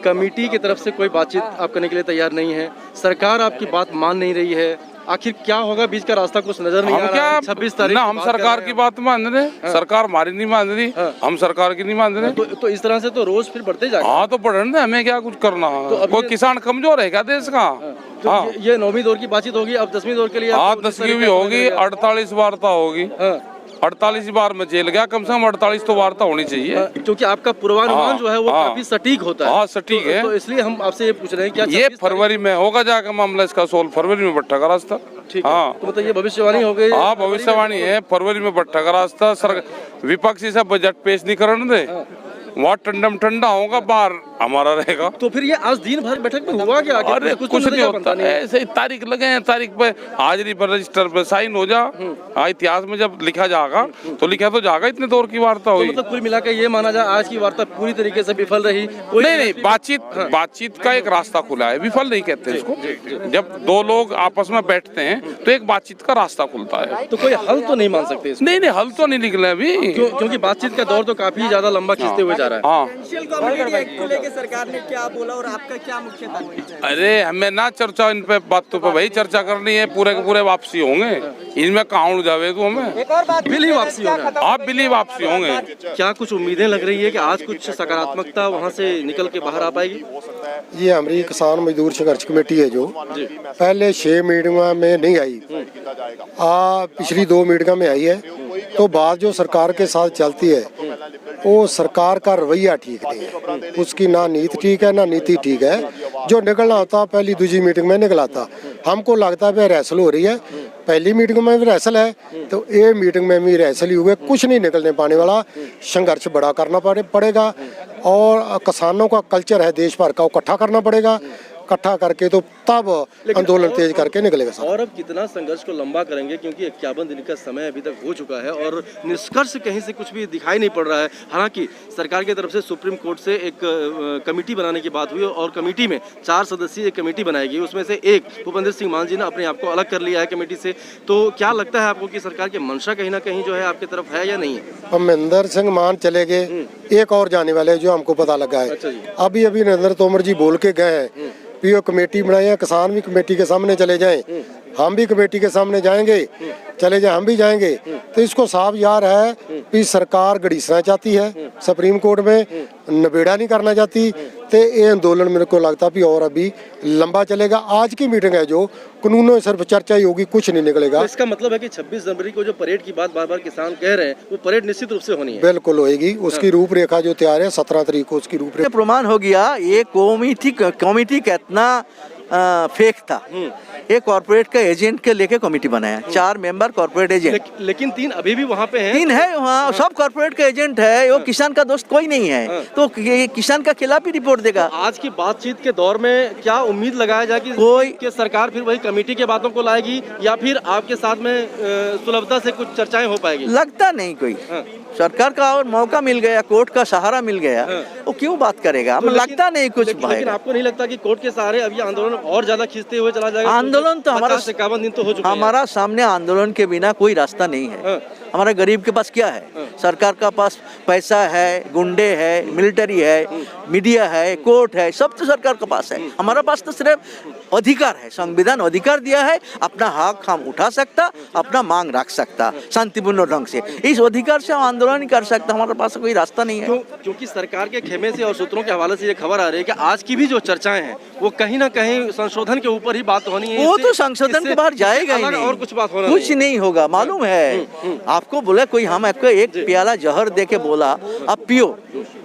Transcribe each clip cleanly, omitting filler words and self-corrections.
Committee की तरफ से कोई बातचीत आप करने के लिए तैयार नहीं है, सरकार आपकी बात मान नहीं रही है, आखिर क्या होगा? बीच का रास्ता कुछ नजर नहीं आ रहा है। 26 तारीख ना हम सरकार की बात मान रहे, सरकार हमारी नहीं मान रही, हम सरकार की नहीं मान रहे। तो इस तरह से तो रोज फिर बढ़ते जाएगा। हाँ तो बढ़ने दे, हमें क्या कुछ करना। तो कोई किसान कमजोर है क्या देश का? तो हाँ। ये 9वीं दौर की बातचीत होगी, अब 10वीं दौर के लिए। हाँ 10वीं भी होगी, 48 वार्ता होगी। 48 बार में जेल गया, कम से कम 48 तो वार्ता होनी चाहिए, क्योंकि आपका पूर्वानुमान जो है वो काफी सटीक होता है। हाँ सटीक है, तो इसलिए हम आपसे ये पूछ रहे हैं क्या ये फरवरी में होगा जाकर मामला इसका सोल्व, फरवरी में भट्टा का रास्ता। ठीक है। हाँ तो मतलब ये भविष्यवाणी हो गई। हाँ भविष्यवाणी है, फरवरी में भट्टा का रास्ता। विपक्षी से बजट पेश नहीं करने दे, वहाँ ठंडा होगा, बाहर हमारा रहेगा। तो फिर ये आज दिन भर बैठक में हुआ क्या? अरे कुछ नहीं होता, ऐसे ही तारीख लगे हैं, तारीख पे हाजिरी पर रजिस्टर पे साइन हो जा। हाँ इतिहास में जब लिखा जाएगा तो लिखा तो जाएगा, इतने दौर की वार्ता हुई। तो मतलब कुल मिलाकर ये माना जाए आज की वार्ता पूरी तरीके से विफल रही? नहीं, बातचीत का एक रास्ता खुला है, विफल नहीं कहते इसको। जब दो लोग आपस में बैठते हैं तो एक बातचीत का रास्ता खुलता है। तो कोई हल तो नहीं मान सकते? नहीं हल तो नहीं निकला अभी, क्योंकि बातचीत का दौर तो काफी ज्यादा लंबा खींचते हुए जा रहा है। हाँ सरकार ने क्या बोला और आपका क्या मुख्य तात्पर्य? अरे हमें ना चर्चा इन पे बातों पे भाई चर्चा करनी है, पूरे के पूरे वापसी होंगे, इनमें कहाँ उड़ जावे तो हमें बिल ही वापसी होगा। आप बिल ही वापसी होंगे। क्या कुछ उम्मीदें लग रही है कि आज कुछ सकारात्मकता वहाँ से निकल के बाहर आ पाएगी? ये हमारी किसान मजदूर संघर्ष कमेटी है जो पहले 6 मीटिंगों में नहीं आई, पिछली 2 मीटिंगों में आई है। तो बात जो सरकार के साथ चलती है वो सरकार का रवैया ठीक नहीं है, उसकी ना नीति ठीक है ना नीति ठीक है। जो निकलना होता पहली दूसरी मीटिंग में निकला था, हमको लगता है रिहर्सल हो रही है, पहली मीटिंग में भी रिहर्सल है तो ये मीटिंग में भी रिहर्सल ही हुए, कुछ नहीं निकलने पाने वाला। संघर्ष बड़ा करना पड़ेगा और किसानों का कल्चर है देश भर का, वो इकट्ठा करना पड़ेगा, इकट्ठा करके तो तब आंदोलन तेज करके निकलेगा सर। और अब कितना संघर्ष को लंबा करेंगे, क्योंकि 51 दिन का समय अभी तक हो चुका है और निष्कर्ष कहीं से कुछ भी दिखाई नहीं पड़ रहा है। हालांकि सरकार की तरफ से सुप्रीम कोर्ट से एक कमेटी बनाने की बात हुई और कमेटी में 4 सदस्यीय एक कमेटी बनाई गई, उसमें से एक भूपेंद्र सिंह मान जी ने अपने आप को अलग कर लिया है कमेटी से। तो क्या लगता है आपको कि सरकार की मंशा कहीं ना कहीं जो है आपकी तरफ है या नहीं है? महेंद्र सिंह मान चले गए, एक और जाने वाले जो हमको पता लगा है। अभी नरेंद्र तोमर जी बोल के गए हैं पीओ कमेटी बनाई है, किसान भी कमेटी के सामने चले जाएं, हम भी कमेटी के सामने जाएंगे, चले जाए हम भी जाएंगे। तो इसको साफ यार है कि सरकार घड़ीसना चाहती है, सुप्रीम कोर्ट में नबेड़ा नहीं करना चाहती। तो ये आंदोलन मेरे को लगता भी और अभी लंबा चलेगा। आज की मीटिंग है जो कानूनों सिर्फ चर्चा ही होगी, कुछ नहीं निकलेगा। तो इसका मतलब है कि 26 जनवरी को जो परेड की बात बार बार किसान कह रहे हैं वो परेड निश्चित रूप से होनी है। बिल्कुल होगी, उसकी रूपरेखा जो तैयार है 17 तारीख को उसकी रूपरेखा प्रमाण हो गया। ये कमेटी कितना फेक था। एक कॉर्पोरेट का एजेंट के लेके कमेटी बनाया, 4 मेंबर कॉर्पोरेट एजेंट, लेकिन 3 अभी भी वहाँ पे हैं। 3 है वहाँ, सब कॉर्पोरेट का एजेंट है, वो किसान का दोस्त कोई नहीं है। तो ये किसान का खिलाफ ही रिपोर्ट देगा। तो आज की बातचीत के दौर में क्या उम्मीद लगाया जाए कि सरकार फिर वही कमेटी के बातों को लाएगी या फिर आपके साथ में सुलभता से कुछ चर्चाएं हो पाएगी? लगता नहीं कोई। सरकार का और मौका मिल गया, कोर्ट का सहारा मिल गया, वो क्यों बात करेगा? तो लगता नहीं कुछ। लेकिन आपको नहीं लगता कि कोर्ट के सहारे अब ये आंदोलन और ज्यादा खींचते हुए चला जाएगा? आंदोलन तो हमारा 51 दिन तो हो चुका है। हमारा सामने आंदोलन के बिना कोई रास्ता नहीं है। हमारे गरीब के पास क्या है? सरकार का पास पैसा है, गुंडे है, मिलिट्री है, मीडिया है, कोर्ट है, सब तो सरकार के पास है। हमारा पास तो सिर्फ अधिकार है, संविधान अधिकार दिया है, अपना हक हम उठा सकता, अपना मांग रख सकता शांतिपूर्ण ढंग से। इस अधिकार से हम आंदोलन नहीं कर सकता, हमारे पास कोई रास्ता नहीं है। क्योंकि सरकार के खेमे से और सूत्रों के हवाले से ये खबर आ रही है कि आज की भी जो चर्चाएं हैं वो कहीं ना कहीं संशोधन के ऊपर ही बात होनी है। वो तो संशोधन के बाहर जाएगा ही नहीं, और कुछ बात होना कुछ नहीं होगा। मालूम है आपको, बोला कोई, हम आपको एक प्याला जहर दे के बोला आप पियो,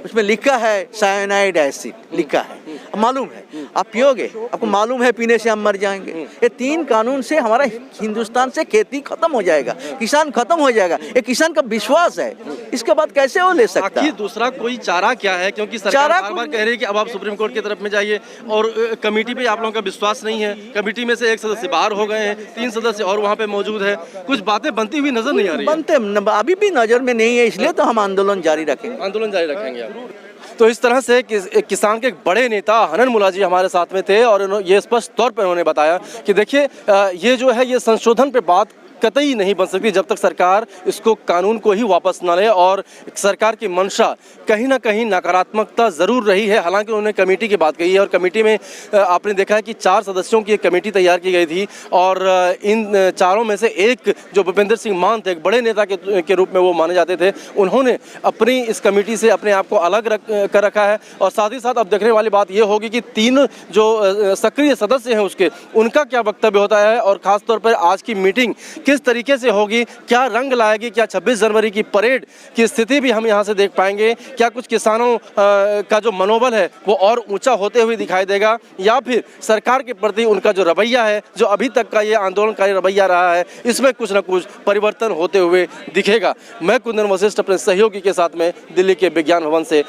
उसमें लिखा है साइनाइड एसिड लिखा है, मालूम है आप पियोगे, आपको मालूम है पीने से हम मर जाएंगे। ये 3 कानून से हमारा हिंदुस्तान से खेती खत्म हो जाएगा, किसान खत्म हो जाएगा। ये किसान का विश्वास है, इसके बाद कैसे वो ले सकता है? दूसरा कोई चारा क्या है? क्योंकि सरकार बार-बार कह रही है कि अब आप सुप्रीम कोर्ट की तरफ में जाइए और कमेटी पे आप लोगों का विश्वास नहीं है। कमेटी में से एक सदस्य बाहर हो गए हैं, 3 सदस्य और वहाँ पे मौजूद है, कुछ बातें बनती हुई नजर नहीं आ रही। बनते अभी भी नजर में नहीं है, इसलिए तो हम आंदोलन जारी रखेंगे। आंदोलन जारी रखेंगे। तो इस तरह से किसान के एक बड़े नेता हनन मुल्ला जी हमारे साथ में थे और ये स्पष्ट तौर पर उन्होंने बताया कि देखिए ये जो है ये संशोधन पे बात कतई नहीं बन सकती जब तक सरकार इसको कानून को ही वापस ना ले। और सरकार की मंशा कहीं ना कहीं नकारात्मकता ज़रूर रही है। हालांकि उन्होंने कमेटी की बात कही है और कमेटी में आपने देखा है कि 4 सदस्यों की एक कमेटी तैयार की गई थी और इन चारों में से एक जो भूपेंद्र सिंह मान थे, एक बड़े नेता के रूप में वो माने जाते थे, उन्होंने अपनी इस कमेटी से अपने आप को अलग कर रखा है। और साथ ही साथ अब देखने वाली बात ये होगी कि 3 जो सक्रिय सदस्य हैं उसके, उनका क्या वक्तव्य होता है और ख़ासतौर पर आज की मीटिंग किस तरीके से होगी, क्या रंग लाएगी, क्या 26 जनवरी की परेड की स्थिति भी हम यहाँ से देख पाएंगे, क्या कुछ किसानों का जो मनोबल है वो और ऊंचा होते हुए दिखाई देगा, या फिर सरकार के प्रति उनका जो रवैया है, जो अभी तक का ये आंदोलनकारी रवैया रहा है, इसमें कुछ ना कुछ परिवर्तन होते हुए दिखेगा। मैं कुंदन वशिष्ठ अपने सहयोगी के साथ में दिल्ली के विज्ञान भवन से।